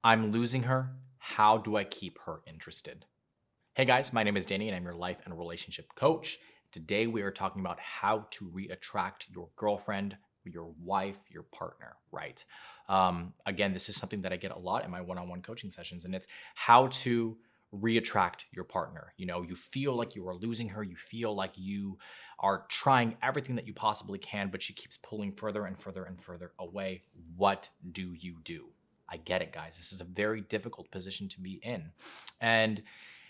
I'm losing her. How do I keep her interested? Hey guys, my name is Danny and I'm your life and relationship coach. Today we are talking about how to re-attract your girlfriend, your wife, your partner, right? Again, this is something that I get a lot in my one-on-one coaching sessions, and it's how to re-attract your partner. You know, you feel like you are losing her, you feel like you are trying everything that you possibly can, but she keeps pulling further and further and further away. What do you do? I get it, guys. This is a very difficult position to be in. And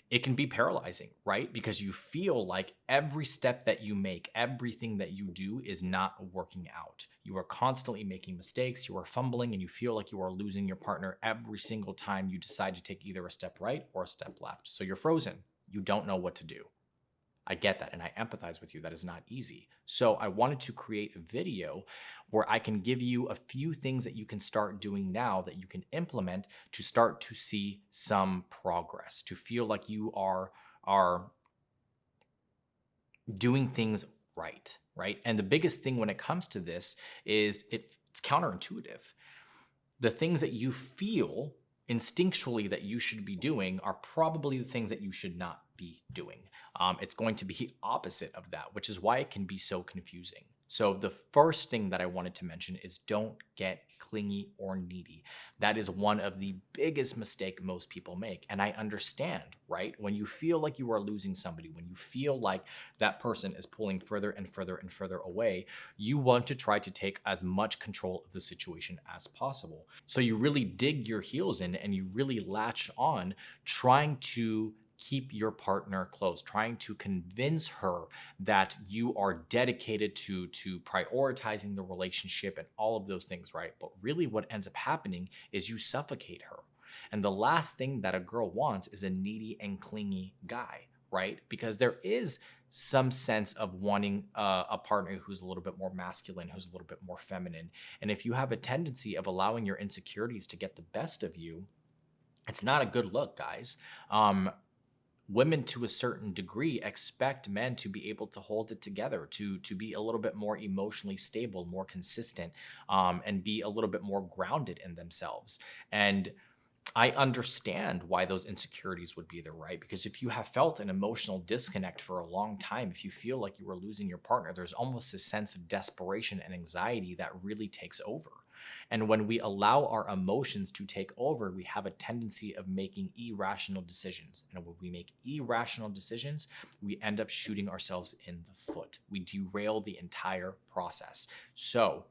it can be paralyzing, right? Because you feel like every step that you make, everything that you do is not working out. You are constantly making mistakes, you are fumbling, and you feel like you are losing your partner every single time you decide to take either a step right or a step left. So you're frozen. You don't know what to do. I get that and I empathize with you. That is not easy. So I wanted to create a video where I can give you a few things that you can start doing now that you can implement to start to see some progress, to feel like you are doing things right, right? And the biggest thing when it comes to this is it's counterintuitive. The things that you feel instinctually that you should be doing are probably the things that you should not be doing. It's going to be opposite of that, which is why it can be so confusing. So the first thing that I wanted to mention is don't get clingy or needy. That is one of the biggest mistake most people make. And I understand, right? When you feel like you are losing somebody, when you feel like that person is pulling further and further and further away, you want to try to take as much control of the situation as possible. So you really dig your heels in and you really latch on trying to keep your partner close, trying to convince her that you are dedicated to prioritizing the relationship and all of those things, right? But really what ends up happening is you suffocate her. And the last thing that a girl wants is a needy and clingy guy, right? Because there is some sense of wanting a partner who's a little bit more masculine, who's a little bit more feminine. And if you have a tendency of allowing your insecurities to get the best of you, it's not a good look, guys. Women to a certain degree expect men to be able to hold it together, to be a little bit more emotionally stable, more consistent, and be a little bit more grounded in themselves. And I understand why those insecurities would be there, right? Because if you have felt an emotional disconnect for a long time, if you feel like you are losing your partner, there's almost a sense of desperation and anxiety that really takes over. And when we allow our emotions to take over, we have a tendency of making irrational decisions. And when we make irrational decisions, we end up shooting ourselves in the foot. We derail the entire process. So,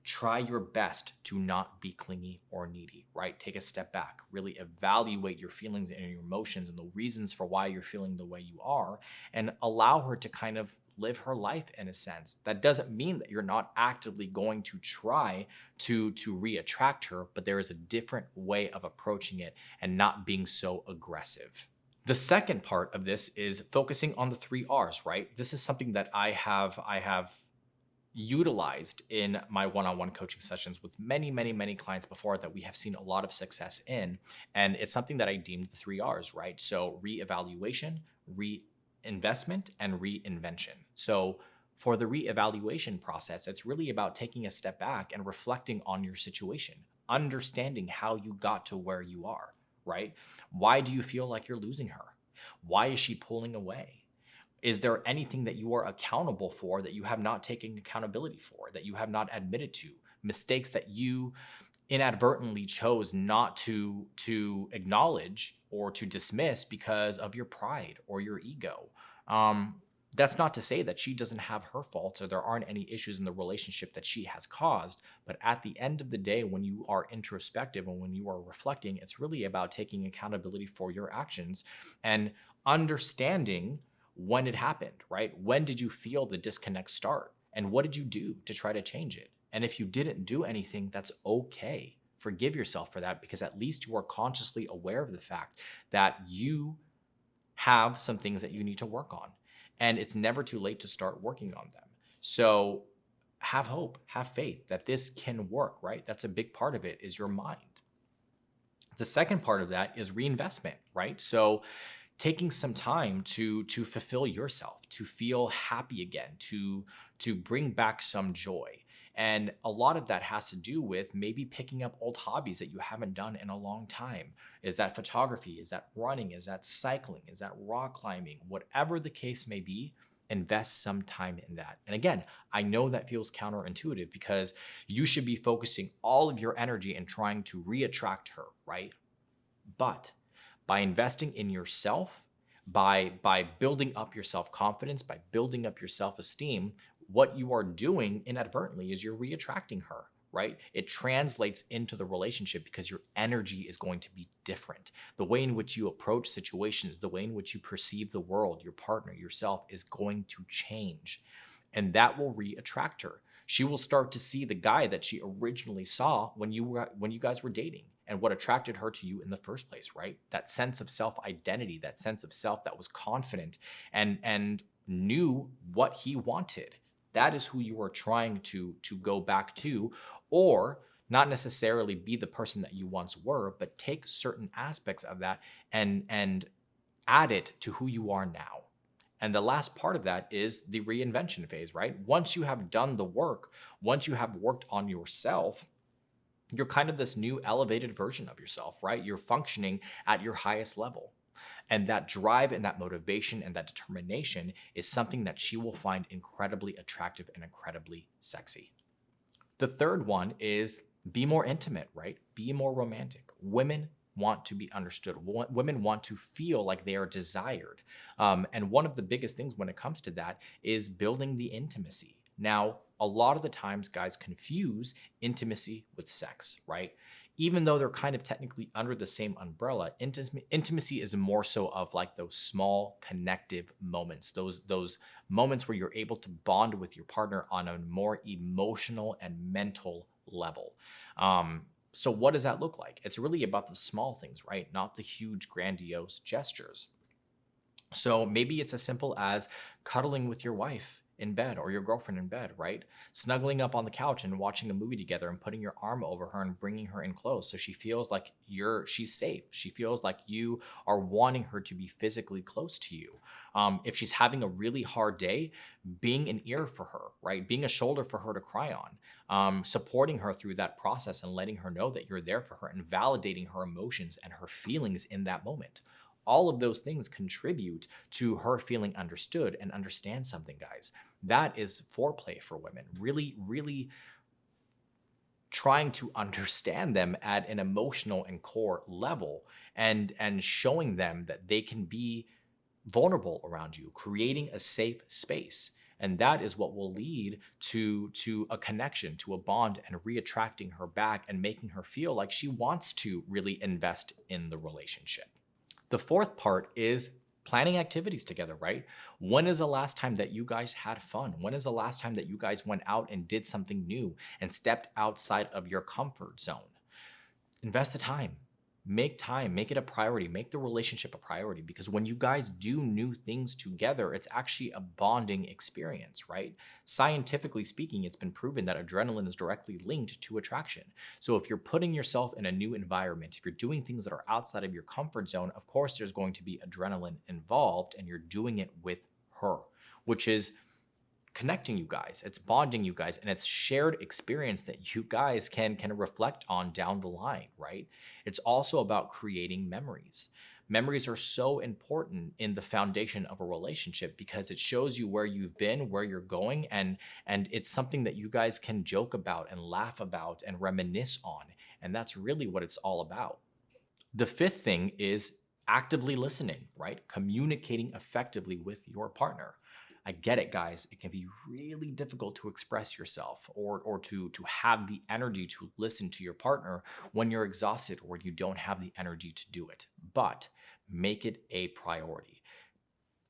try your best to not be clingy or needy, right? Take a step back, really evaluate your feelings and your emotions and the reasons for why you're feeling the way you are, and allow her to kind of live her life in a sense. That doesn't mean that you're not actively going to try to re-attract her, but there is a different way of approaching it and not being so aggressive. The second part of this is focusing on the 3 R's, right? This is something that I have utilized in my one-on-one coaching sessions with many clients before that we have seen a lot of success in. And it's something that I deemed the 3 R's, right? So reevaluation, reinvestment, and reinvention. So for the reevaluation process, it's really about taking a step back and reflecting on your situation, understanding how you got to where you are, right? Why do you feel like you're losing her? Why is she pulling away? Is there anything that you are accountable for that you have not taken accountability for, that you have not admitted to, mistakes that you inadvertently chose not to acknowledge or to dismiss because of your pride or your ego? That's not to say that she doesn't have her faults or there aren't any issues in the relationship that she has caused. But at the end of the day, when you are introspective and when you are reflecting, it's really about taking accountability for your actions and understanding when it happened, right? When did you feel the disconnect start? And what did you do to try to change it? And if you didn't do anything, that's okay. Forgive yourself for that because at least you are consciously aware of the fact that you have some things that you need to work on. And it's never too late to start working on them. So have hope, have faith that this can work, right? That's a big part of it is your mind. The second part of that is reinvestment, right? So taking some time to fulfill yourself, to feel happy again, to bring back some joy. And a lot of that has to do with maybe picking up old hobbies that you haven't done in a long time. Is that photography? Is that running? Is that cycling? Is that rock climbing? Whatever the case may be, invest some time in that. And again, I know that feels counterintuitive because you should be focusing all of your energy in trying to reattract her, right? But by investing in yourself, by building up your self-confidence, by building up your self-esteem, what you are doing inadvertently is you're reattracting her, right? It translates into the relationship because your energy is going to be different. The way in which you approach situations, the way in which you perceive the world, your partner, yourself is going to change. And that will reattract her. She will start to see the guy that she originally saw when you guys were dating and what attracted her to you in the first place, right? That sense of self-identity, that sense of self that was confident and knew what he wanted. That is who you are trying to go back to, or not necessarily be the person that you once were, but take certain aspects of that and add it to who you are now. And the last part of that is the reinvention phase, right? Once you have done the work, once you have worked on yourself, you're kind of this new elevated version of yourself, right? You're functioning at your highest level. And that drive and that motivation and that determination is something that she will find incredibly attractive and incredibly sexy. The third one is be more intimate, right? Be more romantic. Women want to be understood. Women want to feel like they are desired. And one of the biggest things when it comes to that is building the intimacy. Now, a lot of the times guys confuse intimacy with sex, right? Even though they're kind of technically under the same umbrella, intimacy is more so of like those small connective moments, those moments where you're able to bond with your partner on a more emotional and mental level. So what does that look like? It's really about the small things, right? Not the huge grandiose gestures. So maybe it's as simple as cuddling with your wife in bed or your girlfriend in bed, right? Snuggling up on the couch and watching a movie together and putting your arm over her and bringing her in close so she feels like she's safe. She feels like you are wanting her to be physically close to you. If she's having a really hard day, being an ear for her, right? Being a shoulder for her to cry on, supporting her through that process and letting her know that you're there for her and validating her emotions and her feelings in that moment. All of those things contribute to her feeling understood and understand something, guys. That is foreplay for women. Really, really trying to understand them at an emotional and core level and showing them that they can be vulnerable around you, creating a safe space. And that is what will lead to a connection, to a bond, and reattracting her back and making her feel like she wants to really invest in the relationship. The fourth part is planning activities together, right? When is the last time that you guys had fun? When is the last time that you guys went out and did something new and stepped outside of your comfort zone? Invest the time. Make time, make it a priority, make the relationship a priority, because when you guys do new things together, it's actually a bonding experience, right? Scientifically speaking, it's been proven that adrenaline is directly linked to attraction. So if you're putting yourself in a new environment, if you're doing things that are outside of your comfort zone, of course, there's going to be adrenaline involved, and you're doing it with her, which is connecting you guys, it's bonding you guys, and it's shared experience that you guys can reflect on down the line, right? It's also about creating memories. Memories are so important in the foundation of a relationship because it shows you where you've been, where you're going, and it's something that you guys can joke about and laugh about and reminisce on. And that's really what it's all about. The fifth thing is actively listening, right? Communicating effectively with your partner. I get it, guys. It can be really difficult to express yourself or to have the energy to listen to your partner when you're exhausted or you don't have the energy to do it. But make it a priority.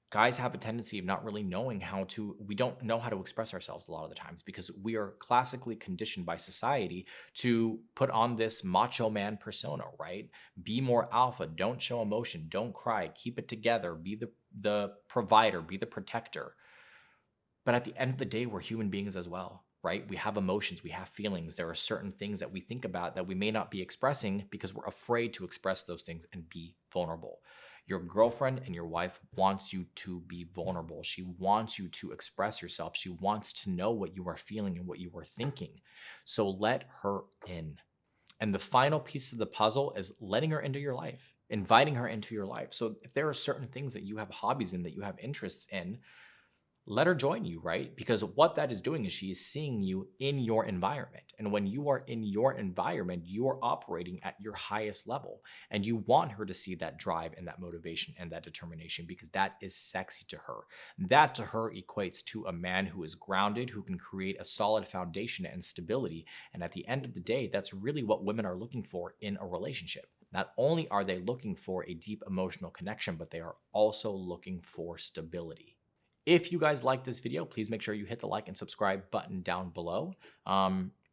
Guys have a tendency of not really knowing we don't know how to express ourselves a lot of the times because we are classically conditioned by society to put on this macho man persona, right? Be more alpha, don't show emotion, don't cry, keep it together, be the provider, be the protector. But at the end of the day, we're human beings as well, right? We have emotions, we have feelings. There are certain things that we think about that we may not be expressing because we're afraid to express those things and be vulnerable. Your girlfriend and your wife wants you to be vulnerable. She wants you to express yourself. She wants to know what you are feeling and what you are thinking. So let her in. And the final piece of the puzzle is letting her into your life, inviting her into your life. So if there are certain things that you have hobbies in, that you have interests in, let her join you, right? Because what that is doing is she is seeing you in your environment. And when you are in your environment, you are operating at your highest level. And you want her to see that drive and that motivation and that determination because that is sexy to her. That to her equates to a man who is grounded, who can create a solid foundation and stability. And at the end of the day, that's really what women are looking for in a relationship. Not only are they looking for a deep emotional connection, but they are also looking for stability. If you guys like this video, please make sure you hit the like and subscribe button down below.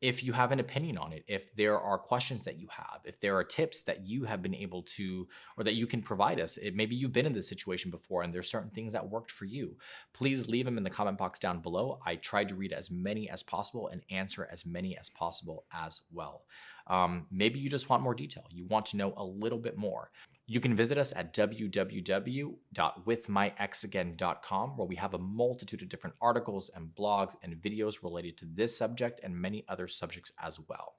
If you have an opinion on it, if there are questions that you have, if there are tips that you have been able to, or that you can provide us, maybe you've been in this situation before and there's certain things that worked for you, please leave them in the comment box down below. I tried to read as many as possible and answer as many as possible as well. Maybe you just want more detail. You want to know a little bit more. You can visit us at www.withmyexagain.com, where we have a multitude of different articles and blogs and videos related to this subject and many other subjects as well.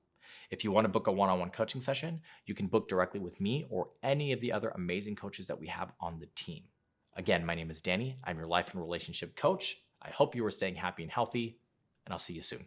If you want to book a one-on-one coaching session, you can book directly with me or any of the other amazing coaches that we have on the team. Again, my name is Danny. I'm your life and relationship coach. I hope you are staying happy and healthy, and I'll see you soon.